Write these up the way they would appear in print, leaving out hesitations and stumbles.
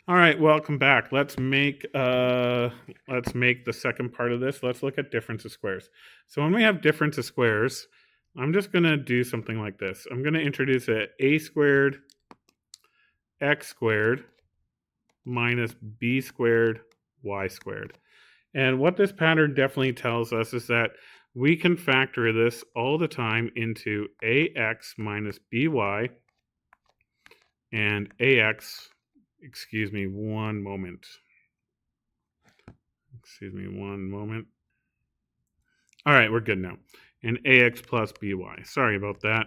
All right, welcome back. Let's make the second part of this. Let's look at difference of squares. So when we have difference of squares, I'm just going to do something like this. I'm going to introduce a squared x squared minus b squared y squared. And what this pattern definitely tells us is that we can factor this all the time into ax minus by and ax, excuse me, one moment. Excuse me one moment. All right, we're good now. And ax plus by. Sorry about that.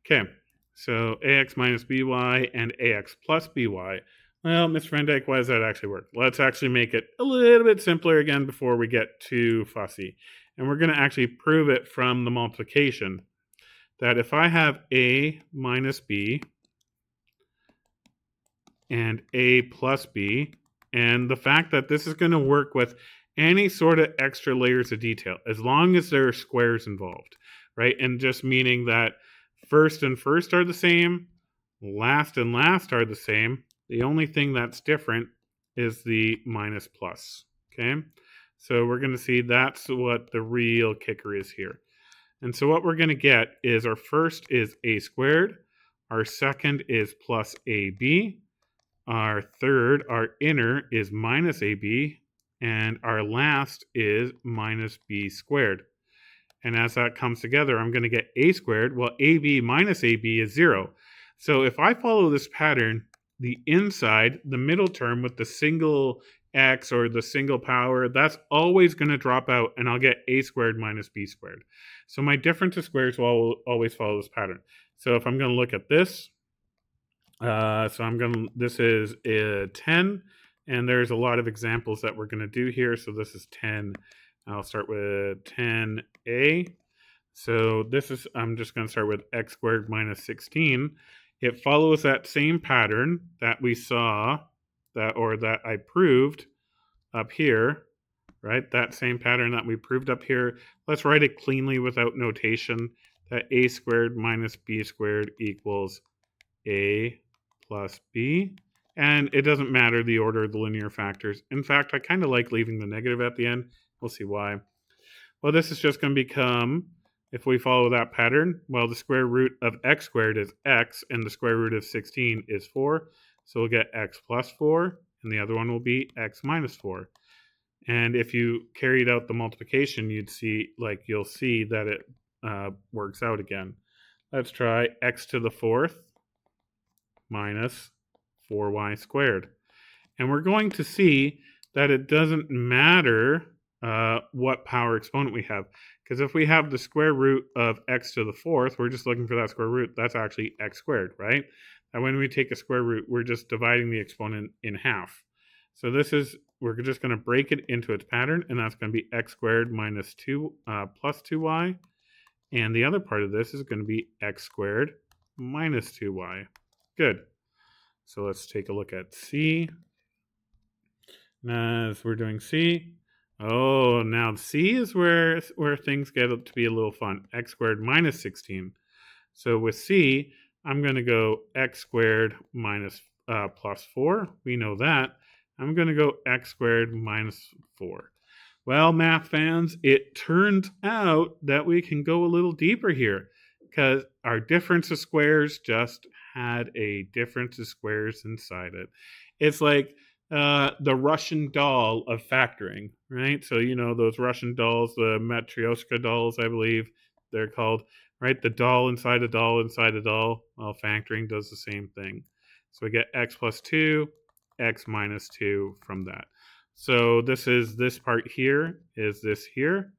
Okay, so ax minus by and ax plus by. Well, Ms. Van Dyke, why does that actually work? Let's actually make it a little bit simpler again before we get too fussy. And we're going to actually prove it from the multiplication that if I have a minus b and a plus b, and the fact that this is going to work with any sort of extra layers of detail, as long as there are squares involved, right? And just meaning that first and first are the same, last and last are the same. The only thing that's different is the minus plus, okay? So we're going to see that's what the real kicker is here. And so what we're going to get is our first is a squared, our second is plus ab, our third, our inner, is minus AB, and our last is minus B squared. And as that comes together, I'm going to get A squared. Well, AB minus AB is 0. So if I follow this pattern, the inside, the middle term with the single x or the single power, that's always going to drop out, and I'll get A squared minus B squared. So my difference of squares will always follow this pattern. So if I'm going to look at this, this is 10, and there's a lot of examples that we're going to do here. So this is 10. I'll start with 10a. So I'm just going to start with x squared minus 16. It follows that same pattern that we saw, that I proved up here, right? That same pattern that we proved up here. Let's write it cleanly without notation, that a squared minus b squared equals a plus b. And it doesn't matter the order of the linear factors. In fact, I kind of like leaving the negative at the end. We'll see why. Well, this is just going to become, if we follow that pattern, well, the square root of x squared is x, and the square root of 16 is 4. So we'll get x plus 4, and the other one will be x minus 4. And if you carried out the multiplication, you'll see that it works out again. Let's try x to the 4th minus 4y squared. And we're going to see that it doesn't matter what power exponent we have. Because if we have the square root of x to the 4th, we're just looking for that square root. That's actually x squared, right? And when we take a square root, we're just dividing the exponent in half. So we're just going to break it into its pattern, and that's going to be x squared minus 2 plus 2y. And the other part of this is going to be x squared minus 2y. Good. So let's take a look at C. As we're doing C, now C is where things get to be a little fun. X squared minus 16. So with C, I'm going to go x squared minus plus 4. We know that. I'm going to go x squared minus 4. Well, math fans, it turns out that we can go a little deeper here because our difference of squares just had a difference of squares inside it. It's like the Russian doll of factoring, right? So, those Russian dolls, the Matryoshka dolls, I believe they're called, right? The doll inside a doll inside a doll. Well, factoring does the same thing. So we get x plus 2, x minus 2 from that. So this part here is this here.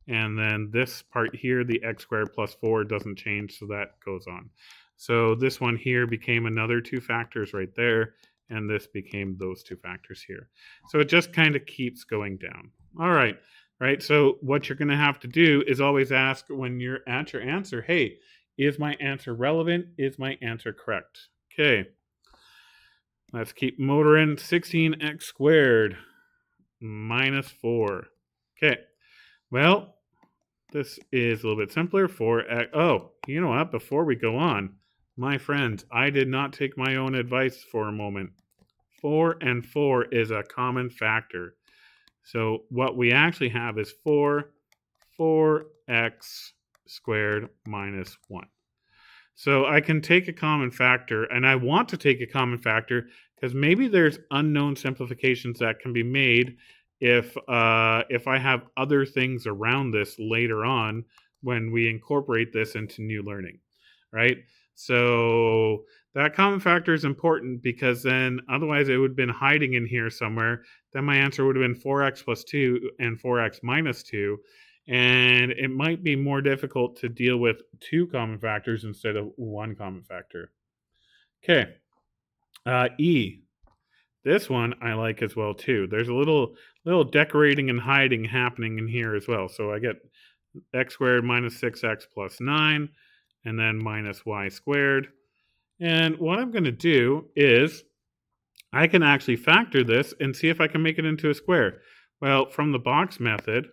And then this part here, the x squared plus 4 doesn't change, so that goes on. So this one here became another 2 factors right there, and this became those 2 factors here. So it just kind of keeps going down. All right, so what you're going to have to do is always ask when you're at your answer, hey, is my answer relevant? Is my answer correct? Okay, let's keep motoring. 16x squared minus 4. Okay, well, this is a little bit simpler. 4x. Oh, you know what? Before we go on, my friends, I did not take my own advice for a moment. 4 and 4 is a common factor. So what we actually have is 4x squared minus 1. So I can take a common factor, and I want to take a common factor because maybe there's unknown simplifications that can be made if I have other things around this later on when we incorporate this into new learning, right? So that common factor is important because then otherwise it would have been hiding in here somewhere. Then my answer would have been 4x plus 2 and 4x minus 2. And it might be more difficult to deal with 2 common factors instead of 1 common factor. Okay. E. This one I like as well too. There's a little decorating and hiding happening in here as well. So I get x squared minus 6x plus 9, and then minus y squared. And what I'm going to do is I can actually factor this and see if I can make it into a square. Well, from the box method,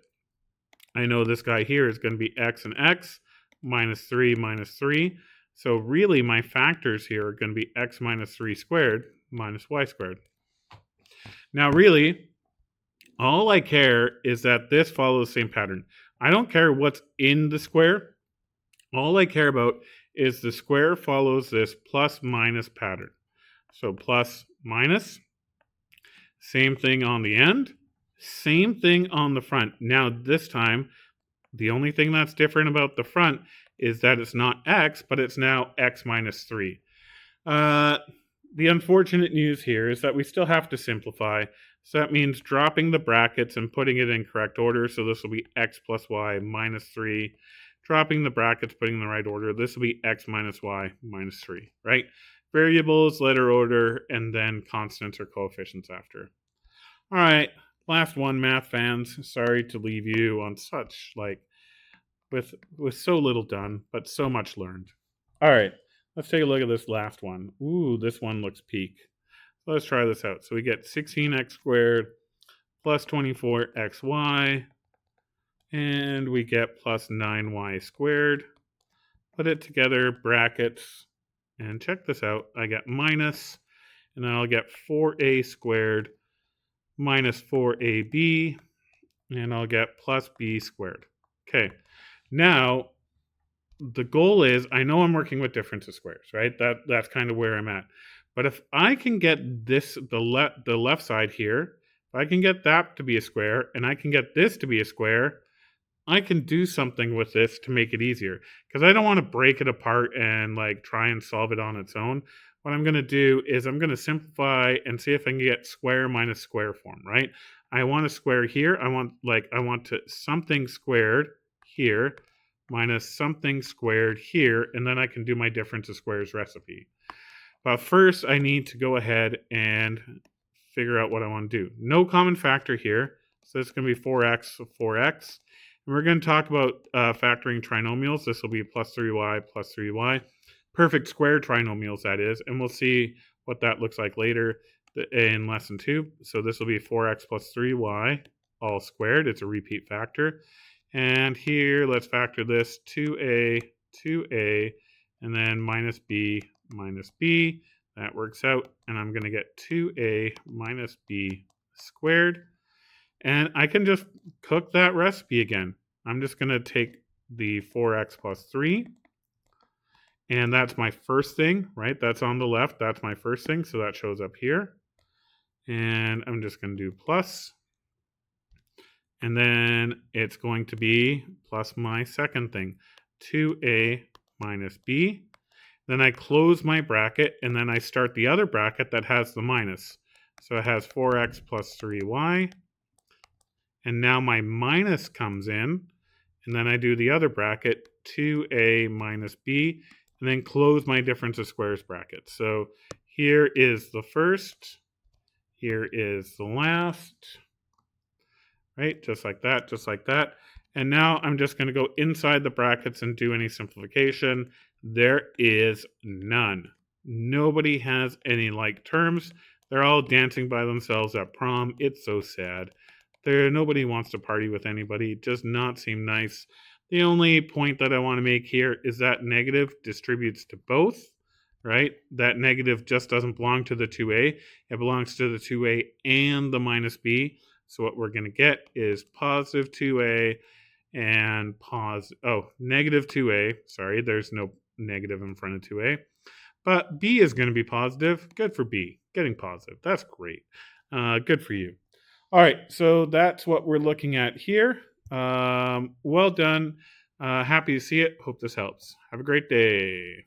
I know this guy here is going to be x and x, minus 3, minus 3. So really my factors here are going to be x minus 3 squared minus y squared. Now really, all I care is that this follows the same pattern. I don't care what's in the square. All I care about is the square follows this plus minus pattern. So plus minus, same thing on the end, same thing on the front. Now this time, the only thing that's different about the front is that it's not x, but it's now x minus 3. The unfortunate news here is that we still have to simplify. So that means dropping the brackets and putting it in correct order. So this will be x plus y minus 3. Dropping the brackets, putting in the right order. This will be x minus y minus 3, right? Variables, letter order, and then constants or coefficients after. All right, last one, math fans. Sorry to leave you on such, with so little done, but so much learned. All right, let's take a look at this last one. Ooh, this one looks peak. Let's try this out. So we get 16x squared plus 24xy, and we get plus 9y squared. Put it together, brackets, and check this out. I get minus, and then I'll get 4a squared minus 4ab, and I'll get plus b squared. Okay, now the goal is, I know I'm working with difference of squares, right? That's kind of where I'm at. But if I can get this, the left side here, if I can get that to be a square, and I can get this to be a square, I can do something with this to make it easier. Because I don't want to break it apart and try and solve it on its own. What I'm going to do is I'm going to simplify and see if I can get square minus square form, right? I want a square here. I want to something squared here minus something squared here, and then I can do my difference of squares recipe. But first, I need to go ahead and figure out what I want to do. No common factor here, so it's going to be 4x, so 4x. And we're going to talk about factoring trinomials. This will be plus 3y plus 3y. Perfect square trinomials, that is. And we'll see what that looks like later in lesson 2. So this will be 4x plus 3y all squared. It's a repeat factor. And here, let's factor this 2a, and then minus b. That works out, and I'm going to get 2a minus b squared. And I can just cook that recipe again. I'm just going to take the 4x plus 3, and that's my first thing, right? That's on the left. That's my first thing, so that shows up here. And I'm just going to do plus. And then it's going to be plus my second thing, 2a minus b. Then I close my bracket, and then I start the other bracket that has the minus. So it has 4x plus 3y. And now my minus comes in, and then I do the other bracket, 2a minus b, and then close my difference of squares bracket. So here is the first, here is the last, right? Just like that, just like that. And now I'm just going to go inside the brackets and do any simplification. There is none. Nobody has any like terms. They're all dancing by themselves at prom. It's so sad. Nobody wants to party with anybody. It does not seem nice. The only point that I want to make here is that negative distributes to both. right? That negative just doesn't belong to the 2a. It belongs to the 2a and the minus b. So what we're going to get is positive 2a and negative 2a. Sorry, there's no negative in front of 2a. But b is going to be positive. Good for b. Getting positive. That's great. Good for you. All right, so that's what we're looking at here. Well done. Happy to see it. Hope this helps. Have a great day.